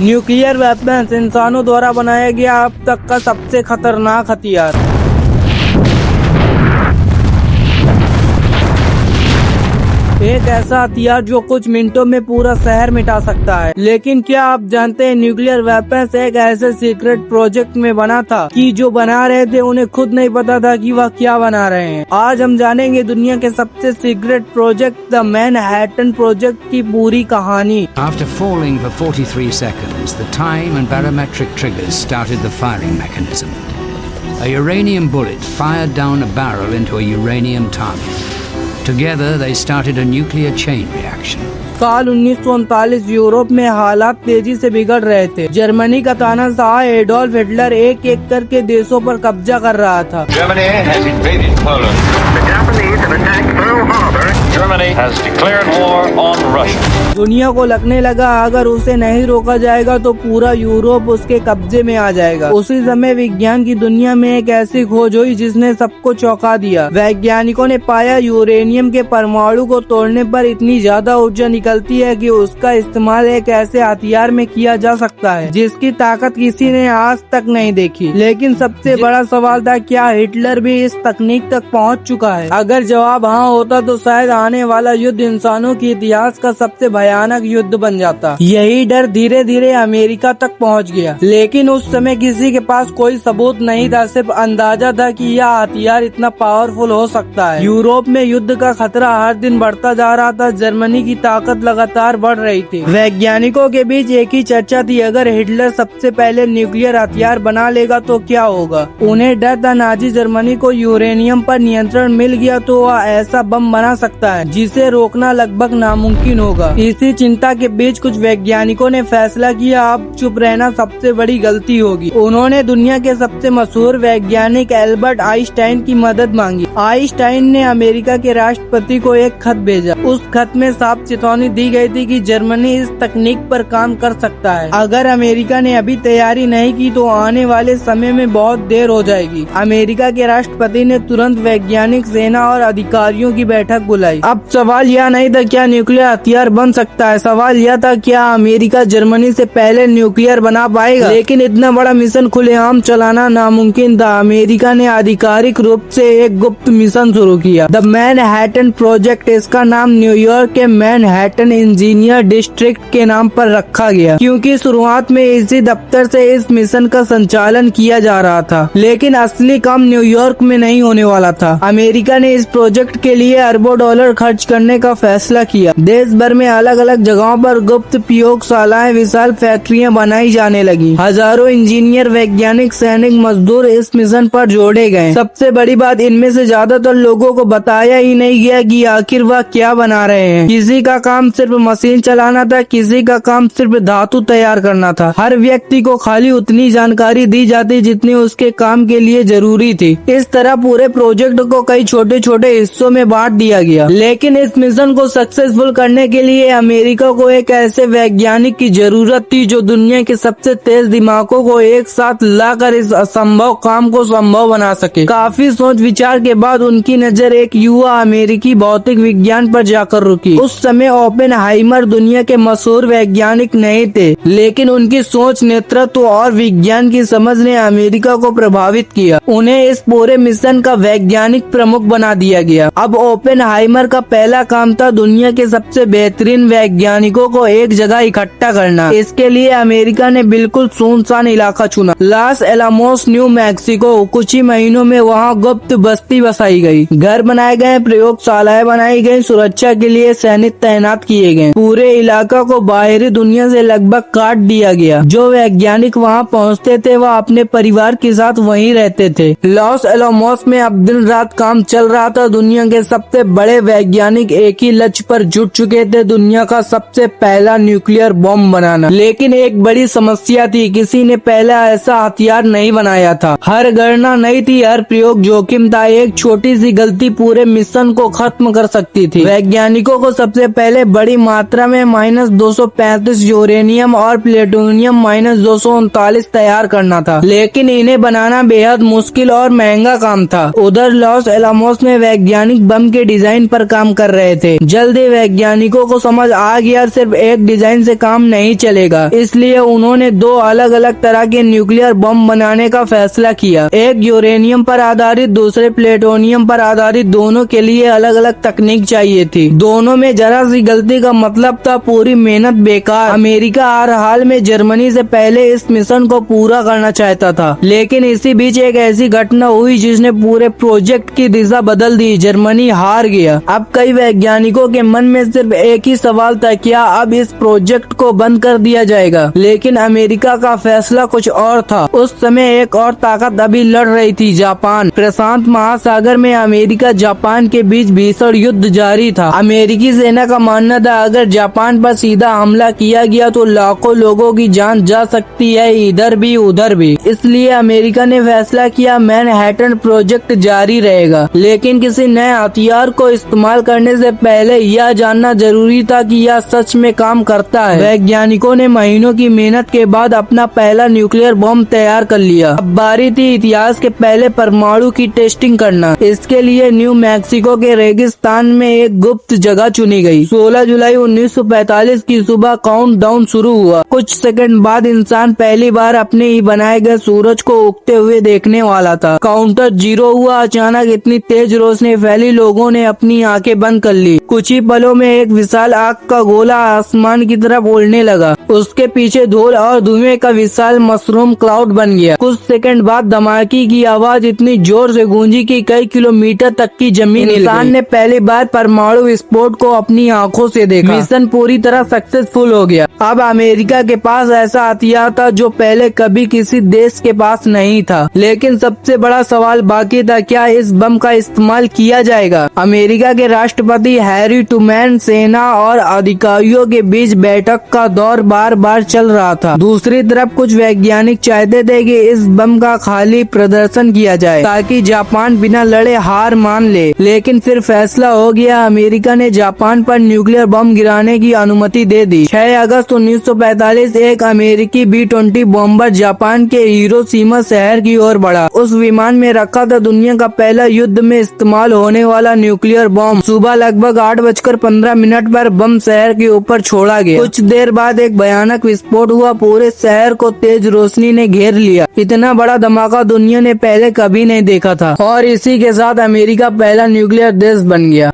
Nuclear weapons इंसानों द्वारा बनाया गया अब तक का सबसे खतरनाक हथियार। एक ऐसा हथियार जो कुछ मिनटों में पूरा शहर मिटा सकता है। लेकिन क्या आप जानते हैं न्यूक्लियर वेपन्स एक ऐसे सीक्रेट प्रोजेक्ट में बना था कि जो बना रहे थे उन्हें खुद नहीं पता था कि वह क्या बना रहे हैं। आज हम जानेंगे दुनिया के सबसे secret project the Manhattan project की पूरी कहानी। After falling for 43 seconds, the time and barometric triggers started the firing mechanism. A uranium bullet fired down a barrel into a uranium target. Together they started a nuclear chain reaction. साल 1939 Europe में हालात तेजी से बिगड़ रहे थे। Germany का तानाशाह एडोल्फ हिटलर एक एक करके देशों पर कब्जा कर रहा था। Germany has invaded Poland. The Japanese have attacked Pearl Harbor. Germany has declared war on Russia. दुनिया को लगने लगा अगर उसे नहीं रोका जाएगा तो पूरा यूरोप उसके कब्जे में आ जाएगा। उसी समय विज्ञान की दुनिया में एक ऐसी खोज हुई जिसने सबको चौंका दिया। वैज्ञानिकों ने पाया यूरेनियम के परमाणु को तोड़ने पर इतनी ज्यादा ऊर्जा निकलती है कि उसका इस्तेमाल एक ऐसे हथियार में किया जा सकता है जिसकी ताकत किसी ने आज तक नहीं देखी। लेकिन सबसे बड़ा सवाल था, क्या हिटलर भी इस तकनीक तक पहुंच चुका है? अगर जवाब हाँ होता तो शायद आने वाला युद्ध इंसानों के इतिहास का सबसे भयानक युद्ध बन जाता। यही डर धीरे धीरे अमेरिका तक पहुंच गया, लेकिन उस समय किसी के पास कोई सबूत नहीं था, सिर्फ अंदाजा था कि यह हथियार इतना पावरफुल हो सकता है। यूरोप में युद्ध का खतरा हर दिन बढ़ता जा रहा था। जर्मनी की ताकत लगातार बढ़ रही थी। वैज्ञानिकों के बीच एक ही चर्चा थी, अगर हिटलर सबसे पहले न्यूक्लियर हथियार बना लेगा तो क्या होगा। उन्हें डर था नाजी जर्मनी को यूरेनियम पर नियंत्रण मिल गया तो वह ऐसा बम बना सकता है जिसे रोकना लगभग नामुमकिन होगा। इसी चिंता के बीच कुछ वैज्ञानिकों ने फैसला किया अब चुप रहना सबसे बड़ी गलती होगी। उन्होंने दुनिया के सबसे मशहूर वैज्ञानिक एल्बर्ट आइंस्टाइन की मदद मांगी। आइंस्टाइन ने अमेरिका के राष्ट्रपति को एक खत भेजा। उस खत में साफ चेतावनी दी गई थी कि जर्मनी इस तकनीक पर काम कर सकता है। अगर अमेरिका ने अभी तैयारी नहीं की तो आने वाले समय में बहुत देर हो जाएगी। अमेरिका के राष्ट्रपति ने तुरंत वैज्ञानिक सेना और अधिकारियों की बैठक बुलाई। अब सवाल यह नहीं था क्या न्यूक्लियर हथियार बन सकता है, सवाल यह था क्या अमेरिका जर्मनी से पहले न्यूक्लियर बना पाएगा। लेकिन इतना बड़ा मिशन खुलेआम चलाना नामुमकिन था। अमेरिका ने आधिकारिक रूप से एक गुप्त मिशन शुरू किया, द मैनहट्टन प्रोजेक्ट। इसका नाम न्यूयॉर्क के मैनहट्टन इंजीनियर डिस्ट्रिक्ट के नाम पर रखा गया क्योंकि शुरुआत में इसी दफ्तर से इस मिशन का संचालन किया जा रहा था। लेकिन असली काम न्यूयॉर्क में नहीं होने वाला था। अमेरिका ने इस प्रोजेक्ट के लिए अरबों डॉलर खर्च करने का फैसला किया। देश भर में अलग अलग जगहों पर गुप्त प्रयोगशालाएं, विशाल फैक्ट्रियां बनाई जाने लगी। हजारों इंजीनियर, वैज्ञानिक, सैनिक, मजदूर इस मिशन पर जोड़े गए। सबसे बड़ी बात, इनमें से ज्यादातर लोगों को बताया ही नहीं गया कि आखिर वह क्या बना रहे हैं। किसी का काम सिर्फ मशीन चलाना था, किसी का काम सिर्फ धातु तैयार करना था। हर व्यक्ति को खाली उतनी जानकारी दी जाती जितनी उसके काम के लिए जरूरी थी। इस तरह पूरे प्रोजेक्ट को कई छोटे छोटे हिस्सों में बांट दिया गया। लेकिन इस मिशन को सक्सेसफुल करने के लिए अमेरिका को एक ऐसे वैज्ञानिक की जरूरत थी जो दुनिया के सबसे तेज दिमागों को एक साथ लाकर इस असंभव काम को संभव बना सके। काफी सोच विचार के बाद उनकी नजर एक युवा अमेरिकी भौतिक विज्ञान पर जाकर रुकी। उस समय ओपेनहाइमर दुनिया के मशहूर वैज्ञानिक नहीं थे, लेकिन उनकी सोच, नेतृत्व और विज्ञान की समझ ने अमेरिका को प्रभावित किया। उन्हें इस पूरे मिशन का वैज्ञानिक प्रमुख बना दिया गया। अब ओपेनहाइमर का पहला काम था दुनिया के सबसे बेहतरीन वैज्ञानिकों को एक जगह इकट्ठा करना। इसके लिए अमेरिका ने बिल्कुल सुनसान इलाका चुना, लॉस एलामोस, न्यू मैक्सिको। कुछ ही महीनों में वहाँ गुप्त बस्ती बसाई गई, घर बनाए गए, प्रयोगशालाएं बनाई गई, सुरक्षा के लिए सैनिक तैनात किए गए। पूरे इलाका को बाहरी दुनिया से लगभग काट दिया गया। जो वैज्ञानिक वहाँ पहुँचते थे वह अपने परिवार के साथ वहीं रहते थे। लॉस एलामोस में अब दिन रात काम चल रहा था। दुनिया के सबसे बड़े वैज्ञानिक एक ही लक्ष्य पर जुट चुके थे, दुनिया का सबसे पहला न्यूक्लियर बम बनाना। लेकिन एक बड़ी समस्या थी, किसी ने पहला ऐसा हथियार नहीं बनाया था। हर गणना नई थी, हर प्रयोग जोखिम था। एक छोटी सी गलती पूरे मिशन को खत्म कर सकती थी। वैज्ञानिकों को सबसे पहले बड़ी मात्रा में -235 यूरेनियम और प्लेटोनियम -239 तैयार करना था, लेकिन इन्हें बनाना बेहद मुश्किल और महंगा काम था। उधर लॉस एलामोस में वैज्ञानिक बम के डिजाइन पर काम कर रहे थे। जल्दी वैज्ञानिकों को समझ आ गया सिर्फ एक डिजाइन से काम नहीं चलेगा, इसलिए उन्होंने 2 अलग अलग तरह के न्यूक्लियर बम बनाने का फैसला किया। एक यूरेनियम पर आधारित, दूसरे प्लेटोनियम पर आधारित। दोनों के लिए अलग अलग तकनीक चाहिए थी। दोनों में जरा सी गलती का मतलब था पूरी मेहनत बेकार। अमेरिका हर हाल में जर्मनी से पहले इस मिशन को पूरा करना चाहता था, लेकिन इसी बीच एक ऐसी घटना हुई जिसने पूरे प्रोजेक्ट की दिशा बदल दी। जर्मनी हार गया। अब कई वैज्ञानिकों के मन में सिर्फ एक ही सवाल था, क्या अब इस प्रोजेक्ट को बंद कर दिया जाएगा? लेकिन अमेरिका का फैसला कुछ और था। उस समय एक और ताकत अभी लड़ रही थी, जापान। प्रशांत महासागर में अमेरिका जापान के बीच भीषण युद्ध जारी था। अमेरिकी सेना का मानना था अगर जापान पर सीधा हमला किया गया तो लाखों लोगों की जान जा सकती है, इधर भी उधर भी। इसलिए अमेरिका ने फैसला किया मैनहट्टन प्रोजेक्ट जारी रहेगा, लेकिन किसी नए हथियार को इस्तेमाल करने से पहले यह जानना जरूरी था कि यह सच में काम करता है। वैज्ञानिकों ने महीनों की मेहनत के बाद अपना पहला न्यूक्लियर बम तैयार कर लिया। अब बारी थी इतिहास के पहले परमाणु की टेस्टिंग करना। इसके लिए न्यू मैक्सिको के रेगिस्तान में एक गुप्त जगह चुनी गई। 16 जुलाई 1945 की सुबह काउंटडाउन शुरू हुआ। कुछ सेकंड बाद इंसान पहली बार अपने ही बनाए गए सूरज को उगते हुए देखने वाला था। काउंटर 0 हुआ। अचानक इतनी तेज रोशनी फैली, लोगों ने अपनी आंखें बंद कर ली। कुछ ही पलों में एक विशाल आग का गोला आसमान की तरफ उड़ने लगा। उसके पीछे धूल और धुएं का विशाल मशरूम क्लाउड बन गया। कुछ सेकंड बाद धमाके की आवाज इतनी जोर से गूंजी कि कई किलोमीटर तक की जमीन हिल गई। इंसान ने पहली बार परमाणु विस्फोट को अपनी आंखों से देखा। मिशन पूरी तरह सक्सेसफुल हो गया। अब अमेरिका के पास ऐसा हथियार था जो पहले कभी किसी देश के पास नहीं था। लेकिन सबसे बड़ा सवाल बाकी था, क्या इस बम का इस्तेमाल किया जाएगा? अमेरिका के राष्ट्रपति हैरी ट्रूमैन सेना और अधिकारियों के बीच बैठक का दौर बार बार चल रहा था। दूसरी तरफ कुछ वैज्ञानिक चाहते थे कि इस बम का खाली प्रदर्शन किया जाए ताकि जापान बिना लड़े हार मान ले। लेकिन फिर फैसला हो गया। अमेरिका ने जापान पर न्यूक्लियर बम गिराने की अनुमति दे दी। 6 अगस्त 1945 एक अमेरिकी B-20 बॉम्बर जापान के हिरोशिमा शहर की ओर बढ़ा। उस विमान में रखा था दुनिया का पहला युद्ध में इस्तेमाल होने वाला न्यूक्लियर बम। सुबह लगभग 8:15 पर बम शहर के ऊपर छोड़ा गया। कुछ देर बाद एक भयानक विस्फोट हुआ। पूरे शहर को तेज रोशनी ने घेर लिया। इतना बड़ा धमाका दुनिया ने पहले कभी नहीं देखा था और इसी के साथ अमेरिका पहला न्यूक्लियर देश बन गया।